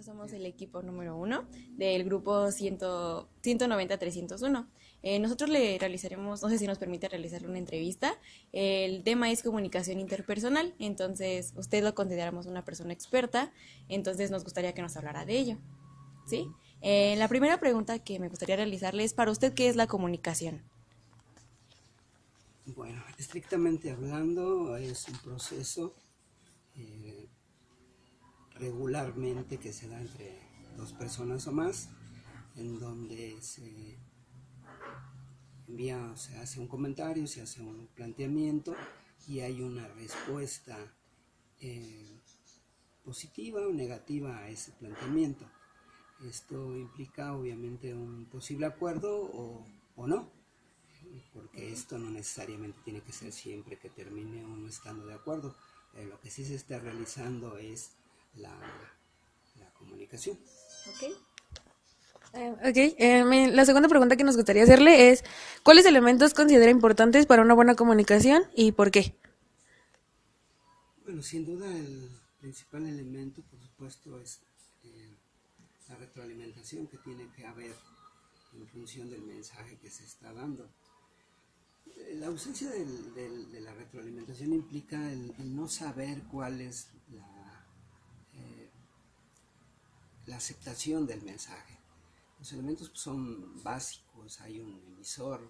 somos el equipo número 1 del grupo 190-301. Nosotros le realizaremos, no sé si nos permite realizarle una entrevista. El tema es comunicación interpersonal, entonces usted lo consideramos una persona experta, entonces nos gustaría que nos hablara de ello. ¿Sí? La primera pregunta que me gustaría realizarle es para usted, ¿qué es la comunicación? Bueno, estrictamente hablando, es un proceso eh, regularmente que se da entre dos personas o más, en donde se envía, se hace un comentario, se hace un planteamiento y hay una respuesta eh, positiva o negativa a ese planteamiento. Esto implica obviamente un posible acuerdo o no, porque esto no necesariamente tiene que ser siempre que termine uno estando de acuerdo. Lo que sí se está realizando es la, la comunicación. ¿Ok? La segunda pregunta que nos gustaría hacerle es, ¿cuáles elementos considera importantes para una buena comunicación y por qué? Bueno, sin duda el principal elemento, por supuesto, es eh, la retroalimentación que tiene que haber en función del mensaje que se está dando. La ausencia de la retroalimentación implica el no saber cuál es eh, la aceptación del mensaje. Los elementos son básicos, hay un emisor,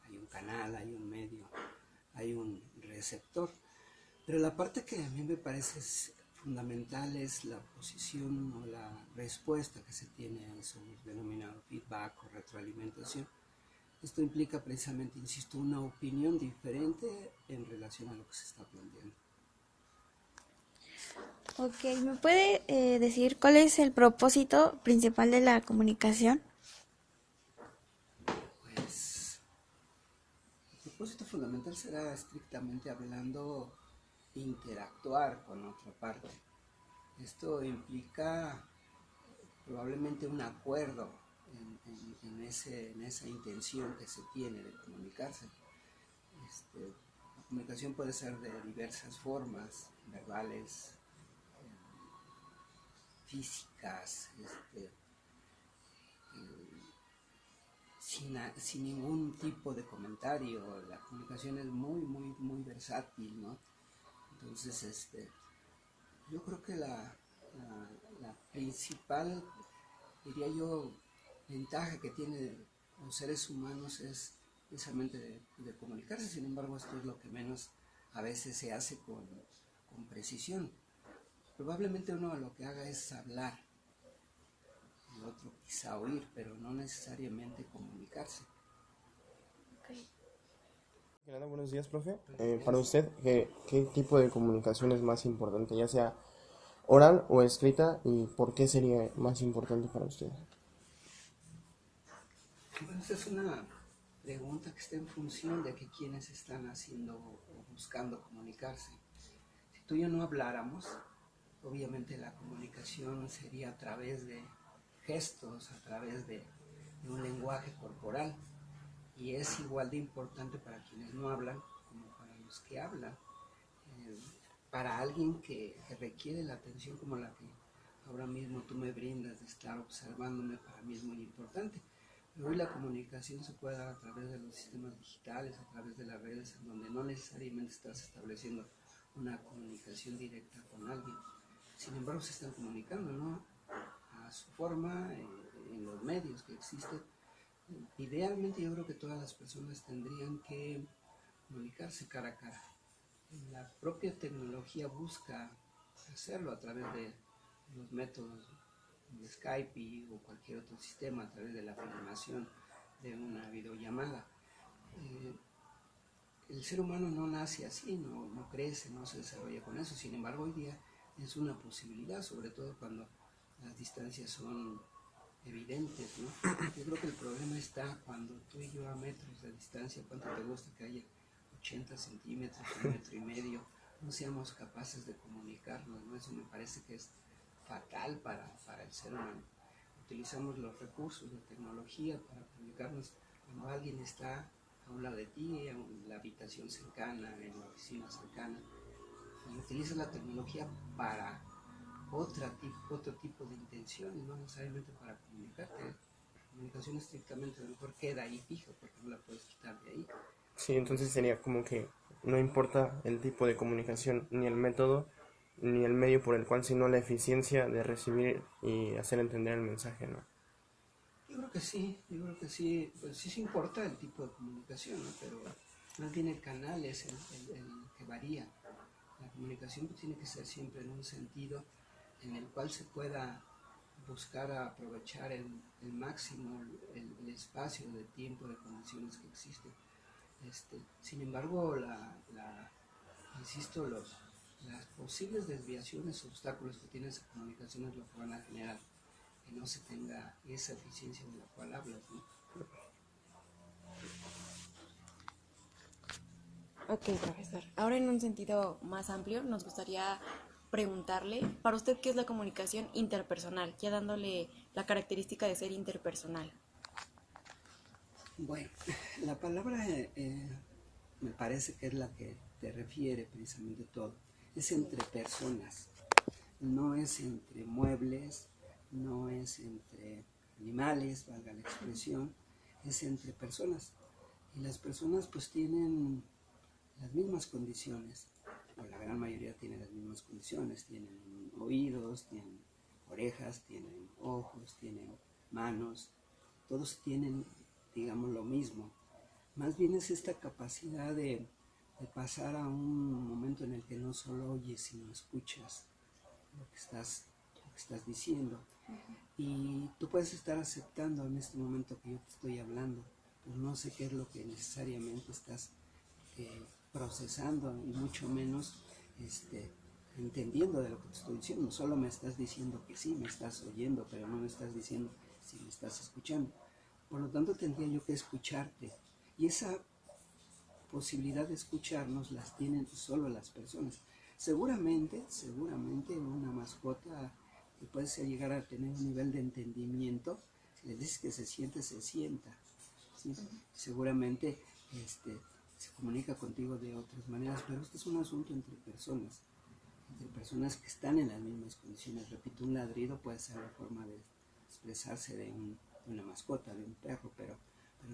hay un canal, hay un medio, hay un receptor. Pero la parte que a mí me parece fundamental es la posición o la respuesta que se tiene a eso denominado feedback o retroalimentación. Esto implica precisamente, insisto, una opinión diferente en relación a lo que se está planteando. Ok, ¿me puede decir cuál es el propósito principal de la comunicación? Pues el propósito fundamental será, estrictamente hablando, interactuar con otra parte. Esto implica probablemente un acuerdo en esa intención que se tiene de comunicarse. La comunicación puede ser de diversas formas, verbales, físicas, sin ningún tipo de comentario. La comunicación es muy versátil, ¿no? Entonces, yo creo que la principal, diría yo, ventaja que tienen los seres humanos es precisamente de comunicarse. Sin embargo, esto es lo que menos a veces se hace con precisión. Probablemente uno lo que haga es hablar, el otro quizá oír, pero no necesariamente comunicarse. Buenos días, profe. Para usted, ¿qué tipo de comunicación es más importante, ya sea oral o escrita, y por qué sería más importante para usted? Bueno, esta es una pregunta que está en función de que quienes están haciendo o buscando comunicarse. Si tú y yo no habláramos, obviamente la comunicación sería a través de gestos, a través de un lenguaje corporal, y es igual de importante para quienes no hablan como para los que hablan. Eh, para alguien que requiere la atención como la que ahora mismo tú me brindas de estar observándome, para mí es muy importante. Pero hoy la comunicación se puede dar a través de los sistemas digitales, a través de las redes, en donde no necesariamente estás estableciendo una comunicación directa con alguien. Sin embargo, se están comunicando, ¿no? A su forma, en los medios que existen. Idealmente yo creo que todas las personas tendrían que comunicarse cara a cara. La propia tecnología busca hacerlo a través de los métodos de Skype o cualquier otro sistema, a través de la filmación de una videollamada. Eh, el ser humano no nace así, no crece, no se desarrolla con eso. Sin embargo, hoy día es una posibilidad, sobre todo cuando las distancias son evidentes, ¿no? Yo creo que el problema está cuando tú y yo a metros de distancia, ¿cuánto te gusta que haya 80 centímetros, 1,5 metros, no seamos capaces de comunicarnos, ¿no? Eso me parece que es fatal para el ser humano. Utilizamos los recursos de tecnología para comunicarnos cuando alguien está a un lado de ti, en la habitación cercana, en la oficina cercana, y utilizas la tecnología para otro tipo de intenciones, no necesariamente para comunicarte. La comunicación estrictamente a lo mejor queda ahí fija porque no la puedes quitar de ahí. Sí, entonces sería como que no importa el tipo de comunicación, ni el método, ni el medio por el cual, sino la eficiencia de recibir y hacer entender el mensaje, ¿no? Yo creo que sí, pues sí se importa el tipo de comunicación, ¿no? Pero más bien el canal es el que varía. La comunicación pues, tiene que ser siempre en un sentido en el cual se pueda buscar aprovechar el máximo el espacio de tiempo, de condiciones que existen. Sin embargo, insisto, las posibles desviaciones, obstáculos que tiene esa comunicación es lo que van a generar que no se tenga esa eficiencia de la cual hablas, ¿no? Ok, profesor. Ahora en un sentido más amplio, nos gustaría preguntarle, para usted, ¿qué es la comunicación interpersonal? Ya dándole la característica de ser interpersonal. Bueno, la palabra me parece que es la que te refiere precisamente todo. Es entre personas, no es entre muebles, no es entre animales, valga la expresión, es entre personas. Y las personas pues tienen las mismas condiciones, o la gran mayoría tiene las mismas condiciones, tienen oídos, tienen orejas, tienen ojos, tienen manos, todos tienen, digamos, lo mismo. Más bien es esta capacidad de pasar a un momento en el que no solo oyes, sino escuchas lo que estás diciendo. Y tú puedes estar aceptando en este momento que yo te estoy hablando, pero no sé qué es lo que necesariamente estás procesando y mucho menos entendiendo de lo que te estoy diciendo. Solo me estás diciendo que sí, me estás oyendo, pero no me estás diciendo si me estás escuchando. Por lo tanto, tendría yo que escucharte. Y esa posibilidad de escucharnos las tienen solo las personas. Seguramente una mascota que puede llegar a tener un nivel de entendimiento, si le dices que se siente, se sienta. ¿Sí? Seguramente se comunica contigo de otras maneras, pero este es un asunto entre personas que están en las mismas condiciones. Repito, un ladrido puede ser la forma de expresarse de una mascota, de un perro, pero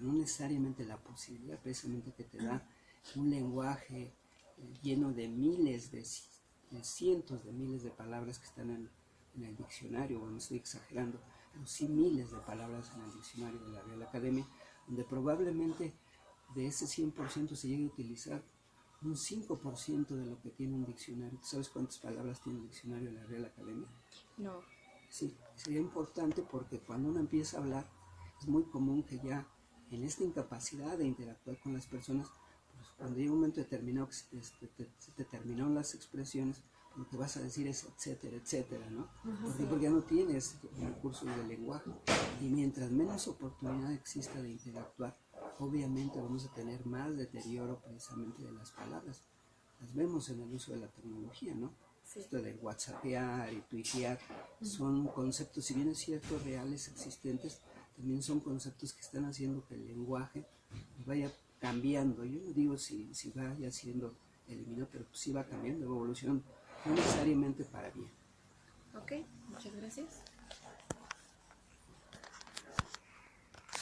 no necesariamente la posibilidad precisamente que te da un lenguaje lleno de miles, de cientos de miles de palabras que están en el diccionario, bueno, estoy exagerando, pero sí miles de palabras en el diccionario de la Real Academia, donde probablemente de ese 100% se llegue a utilizar un 5% de lo que tiene un diccionario. ¿Tú sabes cuántas palabras tiene el diccionario de la Real Academia? No. Sí, sería importante porque cuando uno empieza a hablar, es muy común que ya en esta incapacidad de interactuar con las personas, pues cuando llega un momento determinado que se te terminaron las expresiones, lo que vas a decir es etcétera, etcétera, ¿no? Porque ya no tienes recursos de lenguaje. Y mientras menos oportunidad exista de interactuar, obviamente vamos a tener más deterioro precisamente de las palabras. Las vemos en el uso de la tecnología, ¿no? Sí. Esto de whatsappear y tuitear son conceptos, si bien es cierto, reales, existentes, también son conceptos que están haciendo que el lenguaje vaya cambiando. Yo no digo si vaya siendo eliminado, pero sí va cambiando, va evolucionando, no necesariamente para bien. Ok, muchas gracias.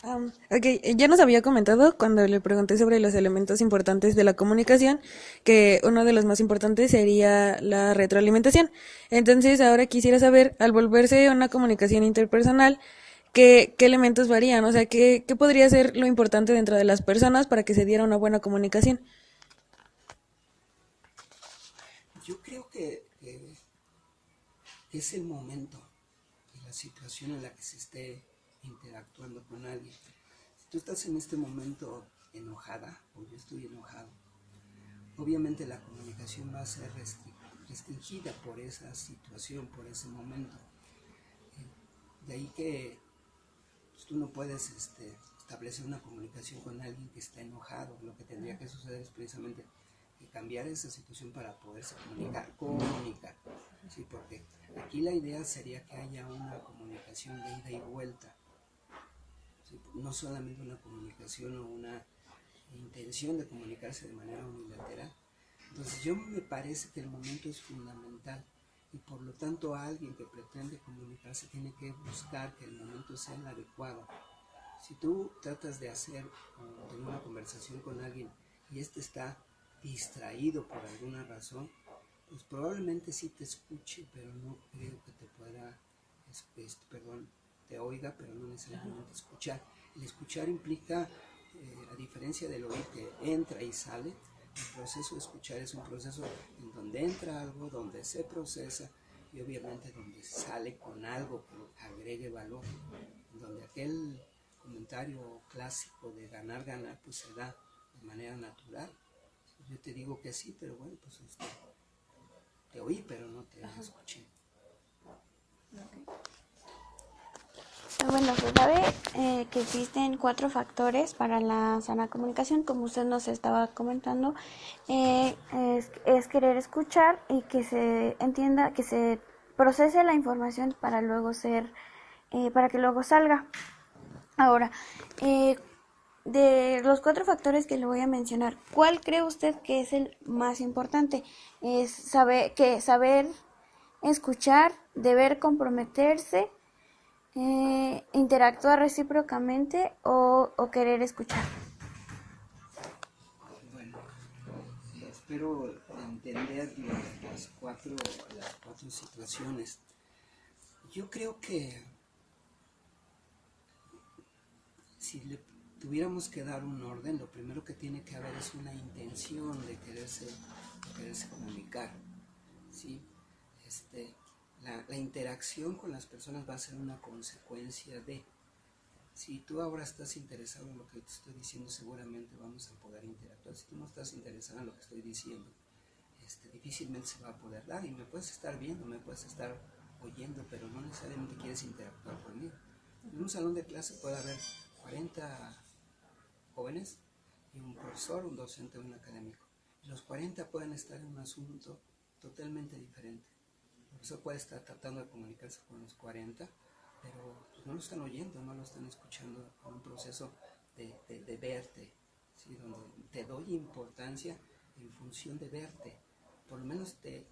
Ok, ya nos había comentado cuando le pregunté sobre los elementos importantes de la comunicación, que uno de los más importantes sería la retroalimentación. Entonces, ahora quisiera saber, al volverse una comunicación interpersonal, ¿qué elementos varían? O sea, ¿qué podría ser lo importante dentro de las personas para que se diera una buena comunicación? Yo creo que es el momento y la situación en la que se esté interactuando con alguien. Si tú estás en este momento enojada, o yo estoy enojado, obviamente la comunicación va a ser restringida por esa situación, por ese momento. De ahí que pues, tú no puedes establecer una comunicación con alguien que está enojado. Lo que tendría que suceder es precisamente que cambiar esa situación para poderse comunicar. Sí, porque aquí la idea sería que haya una comunicación de ida y vuelta. ¿Sí? No solamente una comunicación o una intención de comunicarse de manera unilateral. Entonces yo me parece que el momento es fundamental y por lo tanto alguien que pretende comunicarse tiene que buscar que el momento sea el adecuado. Si tú tratas de hacer o tener una conversación con alguien y este está distraído por alguna razón, pues probablemente sí te escuche, pero no creo que te pueda, te oiga, pero no necesariamente escuchar. El escuchar implica, a diferencia del oír que entra y sale, el proceso de escuchar es un proceso en donde entra algo, donde se procesa y obviamente donde sale con algo que agregue valor, donde aquel comentario clásico de ganar, ganar, pues se da de manera natural. Yo te digo que sí, pero bueno, pues te oí, pero no te escuché. Bueno, se sabe que existen 4 factores para la sana comunicación, como usted nos estaba comentando. Es querer escuchar y que se entienda, que se procese la información para luego para que luego salga. Ahora, de los 4 factores que le voy a mencionar, ¿cuál cree usted que es el más importante? Es saber escuchar, deber comprometerse, interactuar recíprocamente o querer escuchar. Bueno, espero entender las cuatro situaciones. Yo creo que si le tuviéramos que dar un orden, lo primero que tiene que haber es una intención de quererse comunicar, ¿sí? La interacción con las personas va a ser una consecuencia de... Si tú ahora estás interesado en lo que te estoy diciendo, seguramente vamos a poder interactuar. Si tú no estás interesado en lo que estoy diciendo, difícilmente se va a poder dar. Y me puedes estar viendo, me puedes estar oyendo, pero no necesariamente quieres interactuar conmigo. En un salón de clase puede haber 40 jóvenes y un profesor, un docente, un académico. Y los 40 pueden estar en un asunto totalmente diferente. El profesor puede estar tratando de comunicarse con los 40, pero pues no lo están oyendo, no lo están escuchando, con un proceso de verte, ¿sí? Donde te doy importancia en función de verte. Por lo menos te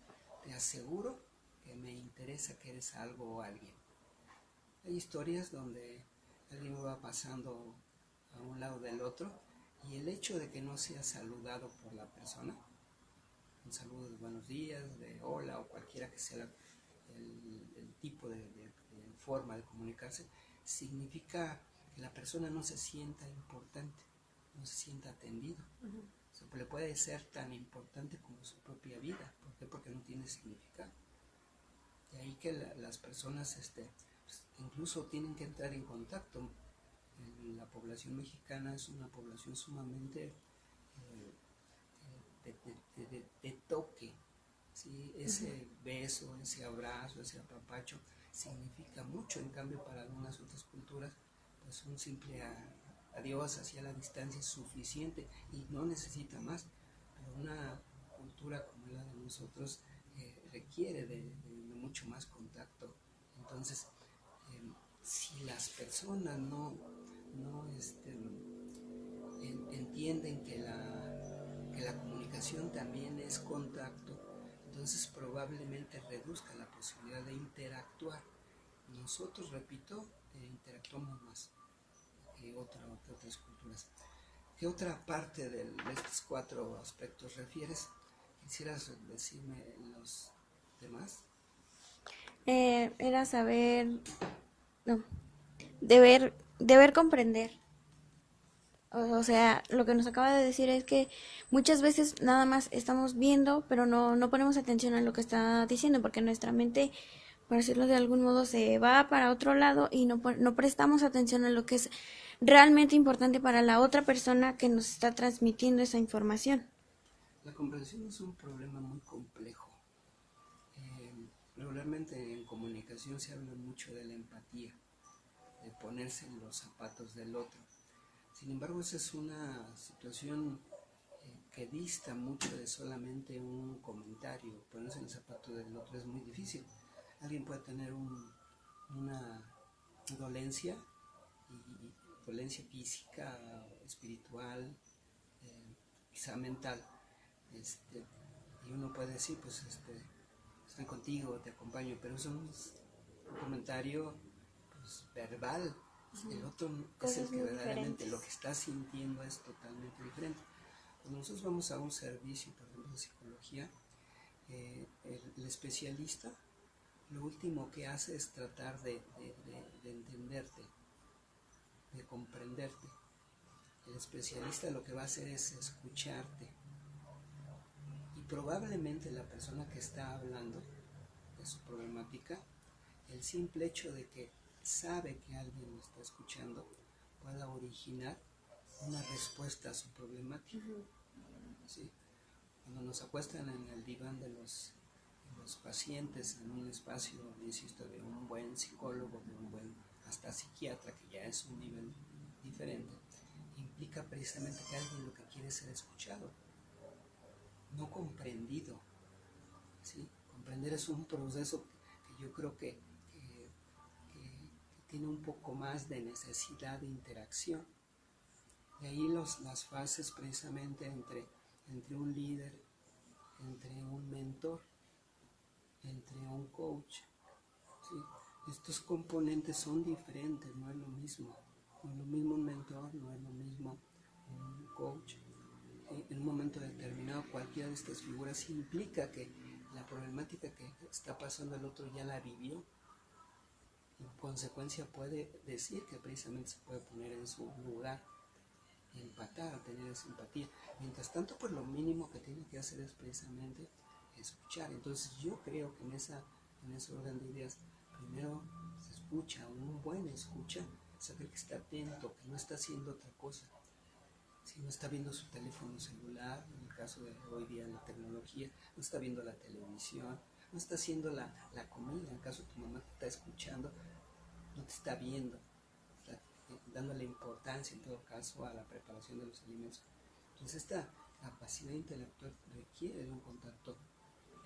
aseguro que me interesa que eres algo o alguien. Hay historias donde alguien va pasando a un lado del otro y el hecho de que no sea saludado por la persona, un saludo de buenos días, de hola o cualquiera que sea el tipo de forma de comunicarse, significa que la persona no se sienta importante, no se sienta atendido. O sea, le puede ser tan importante como su propia vida. ¿Por qué? Porque no tiene significado. De ahí que las personas pues, incluso tienen que entrar en contacto. La población mexicana es una población sumamente de toque, ¿sí? Ese beso, ese abrazo, ese apapacho significa mucho. En cambio, para algunas otras culturas, pues un simple adiós hacia la distancia es suficiente y no necesita más. Pero una cultura como la de nosotros requiere de mucho más contacto. Entonces, si las personas no entienden que la comunicación también es contacto, entonces probablemente reduzca la posibilidad de interactuar. Nosotros, repito, interactuamos más que otras culturas. ¿Qué otra parte de estos 4 aspectos refieres? ¿Quisieras decirme los demás? Era saber, no, deber comprender. O sea, lo que nos acaba de decir es que muchas veces nada más estamos viendo, pero no ponemos atención a lo que está diciendo, porque nuestra mente, por decirlo de algún modo, se va para otro lado y no prestamos atención a lo que es realmente importante para la otra persona que nos está transmitiendo esa información. La comprensión es un problema muy complejo. Regularmente en comunicación se habla mucho de la empatía, de ponerse en los zapatos del otro. Sin embargo, esa es una situación que dista mucho de solamente un comentario. Ponerse en el zapato del otro es muy difícil. Alguien puede tener una dolencia, dolencia física, espiritual, quizá mental, y uno puede decir, pues estoy contigo, te acompaño, pero eso no es un comentario pues, verbal. El otro es el que verdaderamente lo que está sintiendo es totalmente diferente. Cuando nosotros vamos a un servicio, por ejemplo, de psicología, el especialista lo último que hace es tratar de entenderte, de comprenderte. El especialista lo que va a hacer es escucharte. Y probablemente la persona que está hablando de su problemática, el simple hecho de que sabe que alguien lo está escuchando, pueda originar una respuesta a su problemática. ¿Sí? Cuando nos acuestan en el diván de los pacientes en un espacio, insisto, de un buen psicólogo, de un buen hasta psiquiatra, que ya es un nivel diferente, implica precisamente que alguien lo que quiere es ser escuchado, no comprendido. ¿Sí? Comprender es un proceso que yo creo que tiene un poco más de necesidad de interacción. De ahí las fases precisamente entre un líder, entre un mentor, entre un coach. ¿Sí? Estos componentes son diferentes, no es lo mismo. No es lo mismo un mentor, no es lo mismo un coach. En un momento determinado, cualquiera de estas figuras implica que la problemática que está pasando el otro ya la vivió. En consecuencia puede decir que precisamente se puede poner en su lugar, empatar, tener esa empatía. Mientras tanto, pues lo mínimo que tiene que hacer es precisamente escuchar. Entonces yo creo que en ese orden de ideas, primero se escucha, un buen escucha, saber que está atento, que no está haciendo otra cosa. Si no está viendo su teléfono celular, en el caso de hoy día la tecnología, no está viendo la televisión, no está haciendo la comida, en el caso de tu mamá te está escuchando, no te está viendo, está dándole importancia en todo caso a la preparación de los alimentos. Entonces esta capacidad intelectual requiere de un contacto,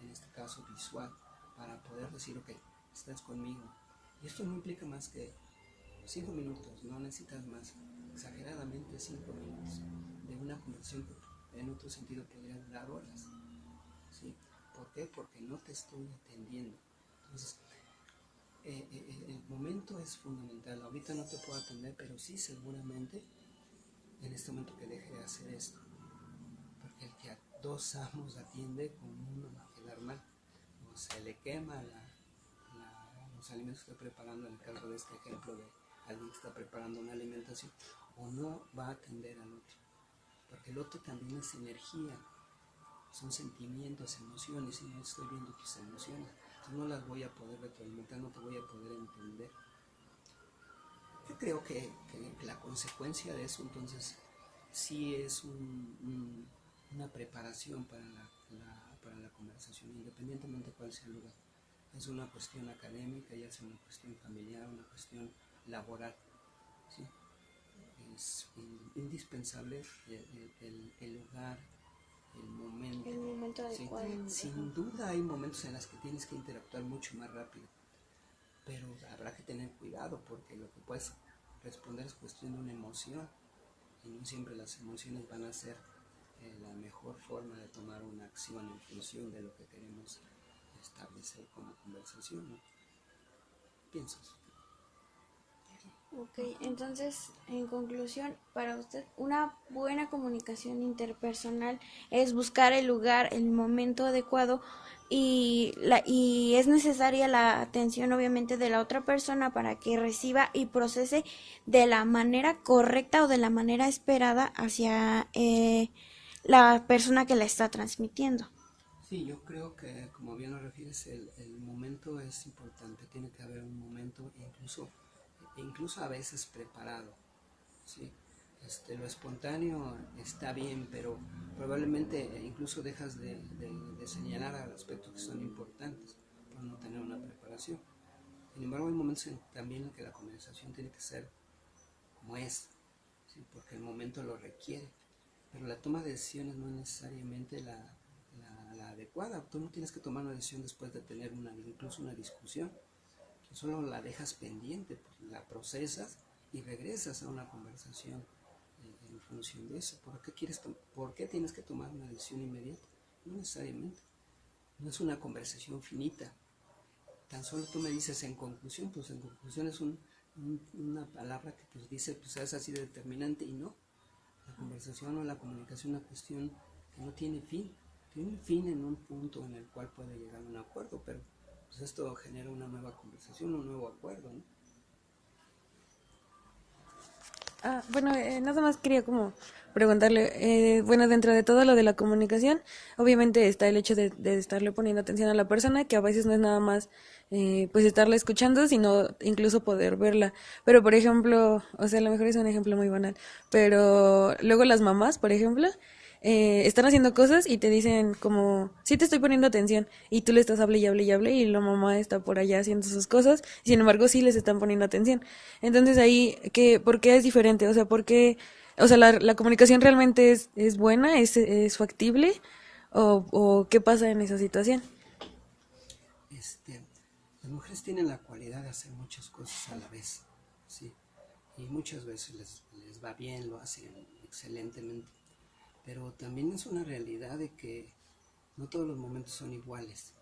en este caso visual, para poder decir, ok, estás conmigo. Y esto no implica más que 5 minutos, no necesitas más, exageradamente 5 minutos de una conversación que en otro sentido podría durar horas. ¿Sí? ¿Por qué? Porque no te estoy atendiendo. Entonces, el momento es fundamental. Ahorita no te puedo atender, pero sí seguramente en este momento que deje de hacer esto. Porque el que a 2 amos atiende, con uno va a quedar mal. O se le quema los alimentos que está preparando, en el caso de este ejemplo de alguien que está preparando una alimentación, o no va a atender al otro. Porque el otro también es energía, son sentimientos, emociones, y no estoy viendo tus emociones. Entonces no las voy a poder retroalimentar, no te voy a poder entender. Yo creo que la consecuencia de eso entonces sí es una preparación para la conversación, independientemente de cuál sea el lugar. Es una cuestión académica, ya sea una cuestión familiar, una cuestión laboral. ¿Sí? Es indispensable el lugar, el momento. El momento adecuado. ¿Sí? Sin duda hay momentos en los que tienes que interactuar mucho más rápido, pero habrá que tener cuidado porque lo que puedes responder es cuestión de una emoción y no siempre las emociones van a ser la mejor forma de tomar una acción en función de lo que queremos establecer como conversación, ¿no? Pienso. Ok, entonces, en conclusión, para usted, una buena comunicación interpersonal es buscar el lugar, el momento adecuado y es necesaria la atención, obviamente, de la otra persona para que reciba y procese de la manera correcta o de la manera esperada hacia la persona que la está transmitiendo. Sí, yo creo que, como bien lo refieres, el momento es importante. Tiene que haber un momento, incluso a veces preparado. ¿Sí? Lo espontáneo está bien, pero probablemente incluso dejas de señalar aspectos que son importantes por no tener una preparación. Sin embargo, hay momentos también en que la conversación tiene que ser como es, ¿sí? Porque el momento lo requiere. Pero la toma de decisiones no es necesariamente la adecuada. Tú no tienes que tomar una decisión después de tener incluso una discusión. Tú solo la dejas pendiente, la procesas y regresas a una conversación en función de eso. ¿Por qué tienes que tomar una decisión inmediata? No necesariamente. No es una conversación finita. Tan solo tú me dices en conclusión, pues en conclusión es una palabra que pues dice, pues es así de determinante y no. La conversación o la comunicación es una cuestión que no tiene fin. Tiene un fin en un punto en el cual puede llegar a un acuerdo, pero pues esto genera una nueva conversación, un nuevo acuerdo, ¿no? Bueno, nada más quería como preguntarle, bueno, dentro de todo lo de la comunicación, obviamente está el hecho de estarle poniendo atención a la persona, que a veces no es nada más pues estarla escuchando, sino incluso poder verla. Pero por ejemplo, o sea, a lo mejor es un ejemplo muy banal, pero luego las mamás, por ejemplo, están haciendo cosas y te dicen como, sí te estoy poniendo atención, y tú le estás hable y hable y hable, y la mamá está por allá haciendo sus cosas, y sin embargo sí les están poniendo atención. Entonces ahí, ¿por qué es diferente? O sea, ¿por qué, o sea, la comunicación realmente es buena, es factible, o qué pasa en esa situación? Este, las mujeres tienen la cualidad de hacer muchas cosas a la vez, ¿sí? Y muchas veces les va bien, lo hacen excelentemente. Pero también es una realidad de que no todos los momentos son iguales.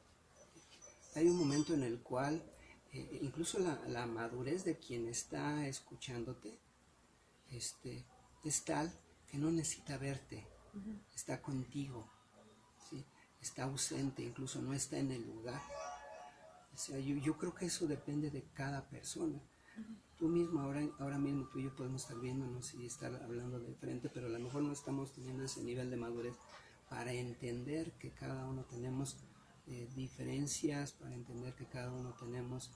Hay un momento en el cual incluso la madurez de quien está escuchándote es tal que no necesita verte, está contigo, ¿sí? Está ausente, incluso no está en el lugar. O sea, yo creo que eso depende de cada persona. Tú mismo, ahora mismo tú y yo podemos estar viéndonos y estar hablando de frente, pero a lo mejor no estamos teniendo ese nivel de madurez para entender que cada uno tenemos diferencias, para entender que cada uno tenemos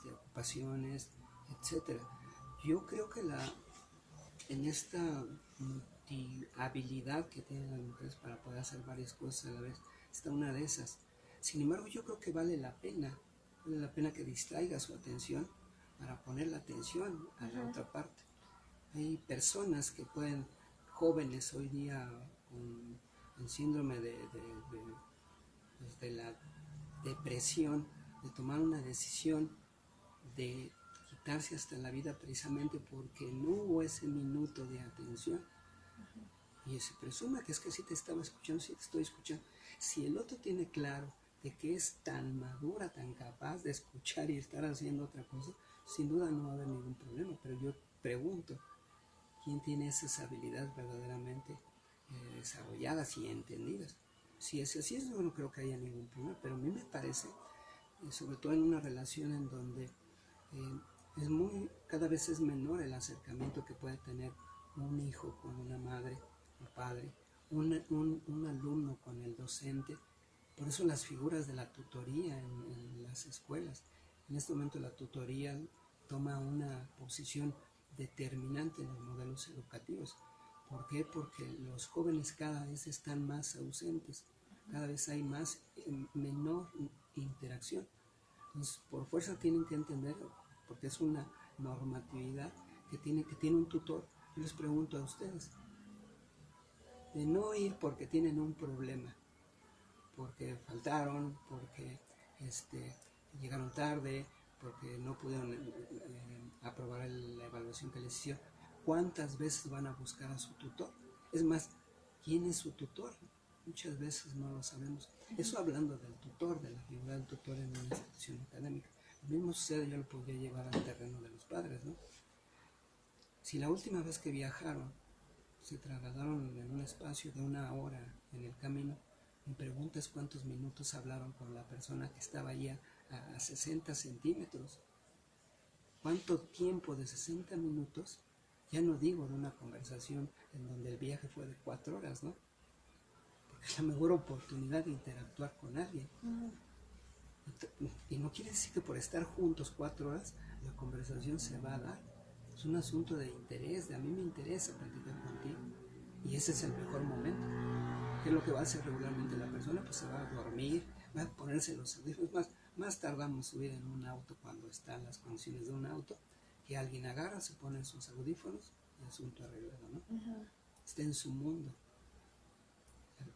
ocupaciones, etcétera. Yo creo que en esta habilidad que tienen las mujeres para poder hacer varias cosas a la vez, está una de esas. Sin embargo, yo creo que vale la pena que distraiga su atención para poner la atención a la otra parte. Hay personas que jóvenes hoy día con el síndrome de la depresión, de tomar una decisión de quitarse hasta la vida precisamente porque no hubo ese minuto de atención. Y se presume que es que sí te estaba escuchando, sí te estoy escuchando. Si el otro tiene claro de que es tan madura, tan capaz de escuchar y estar haciendo otra cosa, sin duda no va a haber ningún problema. Pero yo pregunto, ¿quién tiene esas habilidades verdaderamente desarrolladas y entendidas? Si es así, yo no creo que haya ningún problema, pero a mí me parece, sobre todo en una relación en donde cada vez es menor el acercamiento que puede tener un hijo con una madre, un padre, un alumno con el docente. Por eso las figuras de la tutoría en las escuelas. En este momento la tutoría toma una posición determinante en los modelos educativos. ¿Por qué? Porque los jóvenes cada vez están más ausentes, cada vez hay menor interacción. Entonces, por fuerza tienen que entenderlo, porque es una normatividad que tiene un tutor. Yo les pregunto a ustedes, de no ir porque tienen un problema, porque faltaron, porque llegaron tarde, porque no pudieron aprobar la evaluación que les hicieron, ¿cuántas veces van a buscar a su tutor? Es más, ¿quién es su tutor? Muchas veces no lo sabemos. Eso hablando del tutor, de la figura del tutor en una institución académica. Lo mismo sucede, yo lo podría llevar al terreno de los padres, ¿no? Si la última vez que viajaron se trasladaron en un espacio de 1 hora en el camino, mi pregunta es cuántos minutos hablaron con la persona que estaba allá a 60 centímetros. ¿Cuánto tiempo de 60 minutos? Ya no digo de una conversación en donde el viaje fue de 4 horas, ¿no? Porque es la mejor oportunidad de interactuar con alguien. Y no quiere decir que por estar juntos 4 horas la conversación se va a dar. Es un asunto de interés, a mí me interesa platicar contigo. Y ese es el mejor momento. ¿Qué es lo que va a hacer regularmente la persona? Pues se va a dormir, va a ponerse los audífonos. Más tardamos subir en un auto cuando están las condiciones de un auto, que alguien agarra, se pone sus audífonos, el asunto arreglado, ¿no? Está en su mundo.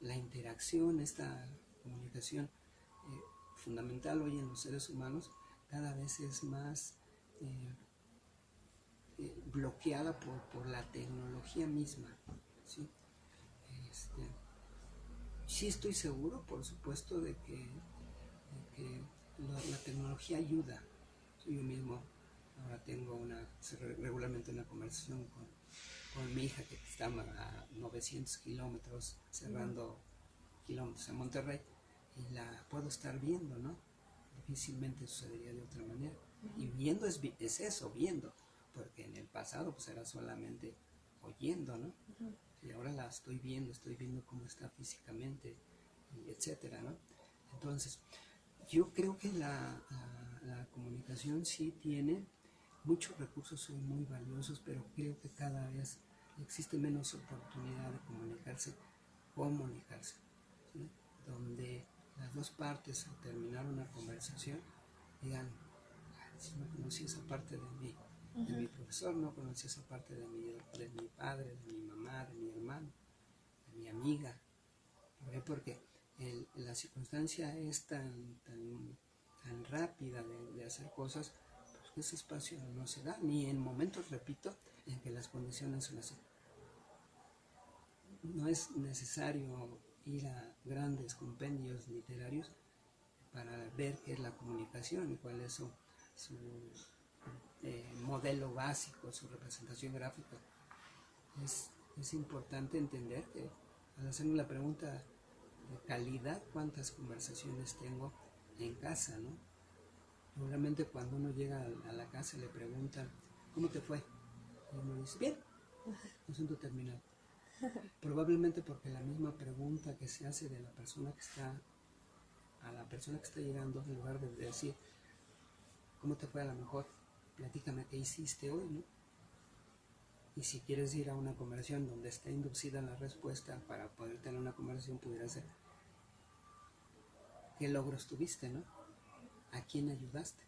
La interacción, esta comunicación fundamental hoy en los seres humanos, cada vez es más bloqueada por la tecnología misma, ¿sí? Sí estoy seguro, por supuesto, de que la tecnología ayuda. Yo mismo ahora tengo regularmente una conversación con mi hija que está a 900 kilómetros, cerrando kilómetros en Monterrey, y la puedo estar viendo, ¿no? Difícilmente sucedería de otra manera. Y viendo es eso, viendo, porque en el pasado pues era solamente oyendo, ¿no? Y ahora la estoy viendo cómo está físicamente, etcétera, ¿no? Entonces, yo creo que la comunicación sí tiene muchos recursos muy valiosos, pero creo que cada vez existe menos oportunidad de comunicarse, ¿sí? Donde las dos partes al terminar una conversación digan, si no conocí esa parte de mi profesor, no conocí esa parte de mi padre, de mi mamá, de mi hermano, de mi amiga. ¿Por qué? Porque la circunstancia es tan rápida de hacer cosas, pues que ese espacio no se da, ni en momentos, repito, en que las condiciones son así. No es necesario ir a grandes compendios literarios para ver qué es la comunicación y cuál es su modelo básico, su representación gráfica. Es importante entender que al hacerme la pregunta de calidad, cuántas conversaciones tengo en casa, ¿no? Normalmente cuando uno llega a la casa le preguntan, ¿cómo te fue? Y uno dice, bien, asunto terminado. Probablemente porque la misma pregunta que se hace de la persona que está a la persona que está llegando, en lugar de decir, ¿cómo te fue? A lo mejor, platícame qué hiciste hoy, ¿no? Y si quieres ir a una conversación donde está inducida la respuesta, para poder tener una conversación pudiera ser, ¿qué logros tuviste, no? ¿A quién ayudaste?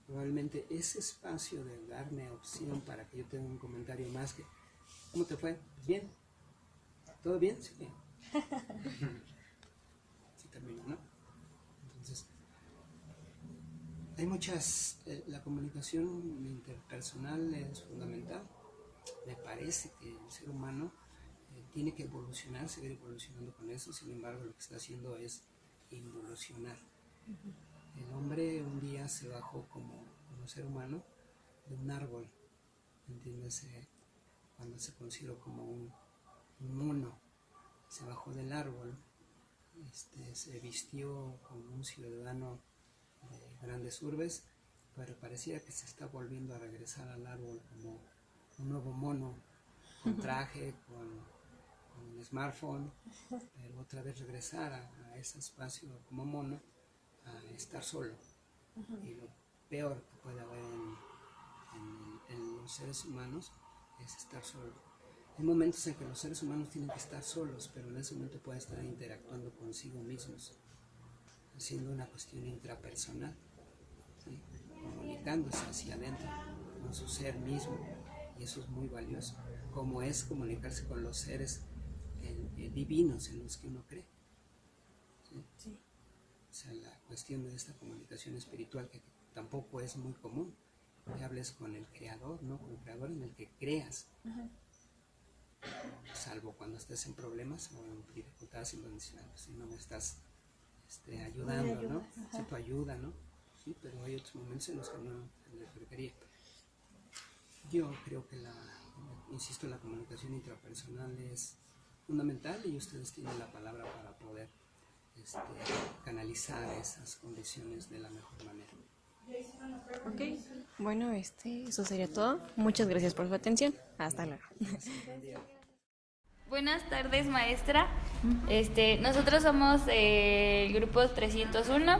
Probablemente ese espacio de darme opción para que yo tenga un comentario más que, ¿cómo te fue? Bien. ¿Todo bien? Sí, bien. Sí termino, ¿no? Entonces, hay muchas, la comunicación interpersonal es fundamental. Me parece que el ser humano tiene que evolucionar, seguir evolucionando con eso. Sin embargo, lo que está haciendo es involucionar. El hombre un día se bajó como ser humano de un árbol, entiéndase, cuando se consideró como un mono, se bajó del árbol, se vistió como un ciudadano de grandes urbes, pero parecía que se está volviendo a regresar al árbol como un nuevo mono, con traje, con smartphone, pero otra vez regresar a ese espacio como mono, a estar solo. Y lo peor que puede haber en los seres humanos es estar solo. Hay momentos en que los seres humanos tienen que estar solos, pero en ese momento pueden estar interactuando consigo mismos, haciendo una cuestión intrapersonal, ¿sí? Comunicándose hacia adentro con su ser mismo, y eso es muy valioso, como es comunicarse con los seres divinos en los que uno cree, ¿sí? Sí. O sea, la cuestión de esta comunicación espiritual que tampoco es muy común, que hables con el creador, ¿no? Con el creador en el que creas. Salvo cuando estés en problemas o en dificultades, en donde si no me estás ayudando, ¿no? Sí, tu ayuda, ¿no? Sí, pero hay otros momentos en los que no le requería. Yo creo que insisto, la comunicación intrapersonal es fundamental, y ustedes tienen la palabra para poder canalizar esas condiciones de la mejor manera. Ok, bueno, eso sería todo. Muchas gracias por su atención. Hasta luego. Buenas tardes, maestra. Nosotros somos el grupo 301.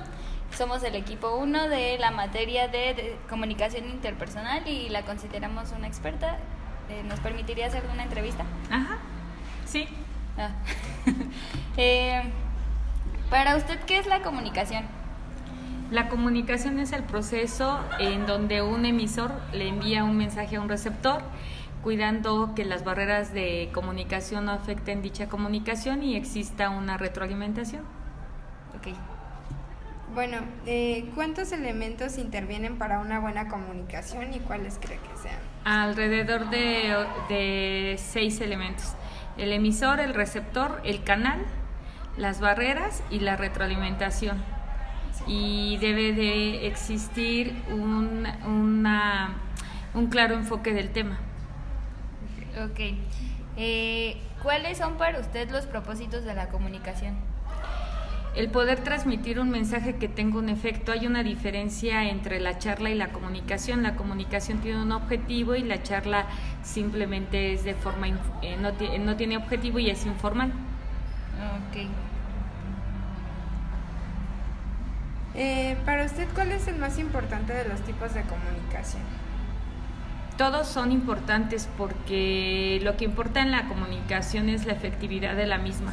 Somos el equipo 1 de la materia de comunicación interpersonal y la consideramos una experta. ¿Nos permitiría hacer una entrevista? Ajá, sí. Para usted, ¿qué es la comunicación? La comunicación es el proceso en donde un emisor le envía un mensaje a un receptor, cuidando que las barreras de comunicación no afecten dicha comunicación y exista una retroalimentación. Ok. Bueno, ¿cuántos elementos intervienen para una buena comunicación y cuáles cree que sean? Alrededor de 6 elementos. El emisor, el receptor, el canal, las barreras y la retroalimentación. Y debe de existir un claro enfoque del tema. Ok. ¿Cuáles son para usted los propósitos de la comunicación? El poder transmitir un mensaje que tenga un efecto. Hay una diferencia entre la charla y la comunicación. La comunicación tiene un objetivo y la charla simplemente es de forma no tiene objetivo y es informal. Ok. Para usted, ¿cuál es el más importante de los tipos de comunicación? Todos son importantes porque lo que importa en la comunicación es la efectividad de la misma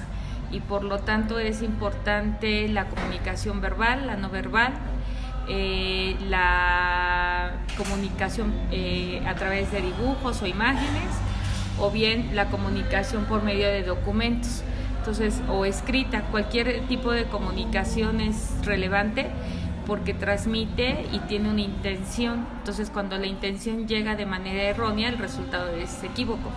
y por lo tanto es importante la comunicación verbal, la no verbal, la comunicación a través de dibujos o imágenes o bien la comunicación por medio de documentos. Entonces, o escrita, cualquier tipo de comunicación es relevante porque transmite y tiene una intención. Entonces, cuando la intención llega de manera errónea, el resultado es equívoco.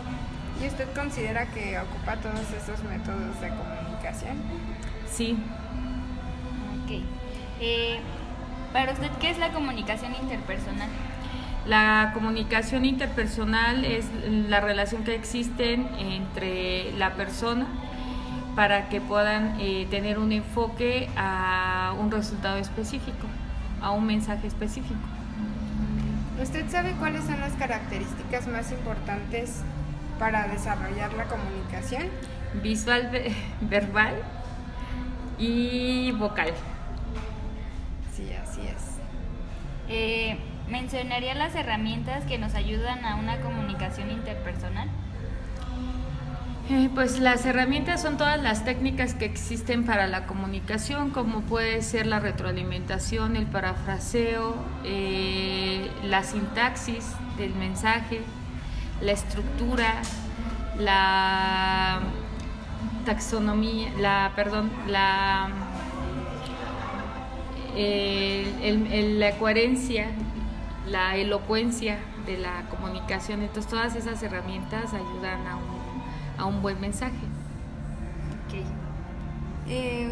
¿Y usted considera que ocupa todos esos métodos de comunicación? Sí. Ok. Para usted, ¿qué es la comunicación interpersonal? La comunicación interpersonal es la relación que existe entre la persona para que puedan tener un enfoque a un resultado específico, a un mensaje específico. ¿Usted sabe cuáles son las características más importantes para desarrollar la comunicación? Visual, verbal y vocal. Sí, así es. ¿Mencionaría las herramientas que nos ayudan a una comunicación interpersonal? Pues las herramientas son todas las técnicas que existen para la comunicación, como puede ser la retroalimentación, el parafraseo, la sintaxis del mensaje, la estructura, la taxonomía, la coherencia, la elocuencia de la comunicación. Entonces todas esas herramientas ayudan a un buen mensaje. Okay.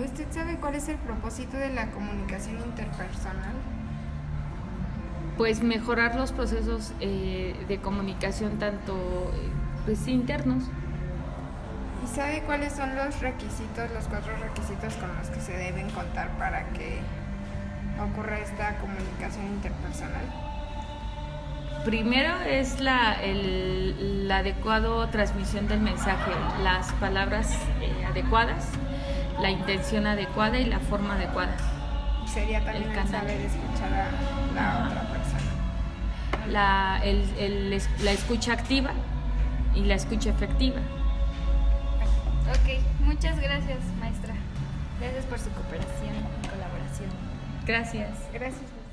¿Usted sabe cuál es el propósito de la comunicación interpersonal? Pues mejorar los procesos de comunicación tanto pues, internos. ¿Y sabe cuáles son los requisitos, los 4 requisitos con los que se deben contar para que ocurra esta comunicación interpersonal? Primero es la adecuada transmisión del mensaje, las palabras adecuadas, la intención adecuada y la forma adecuada. Sería también el saber escuchar a la otra persona. La escucha activa y la escucha efectiva. Ok, muchas gracias, maestra. Gracias por su cooperación y colaboración. Gracias. Gracias.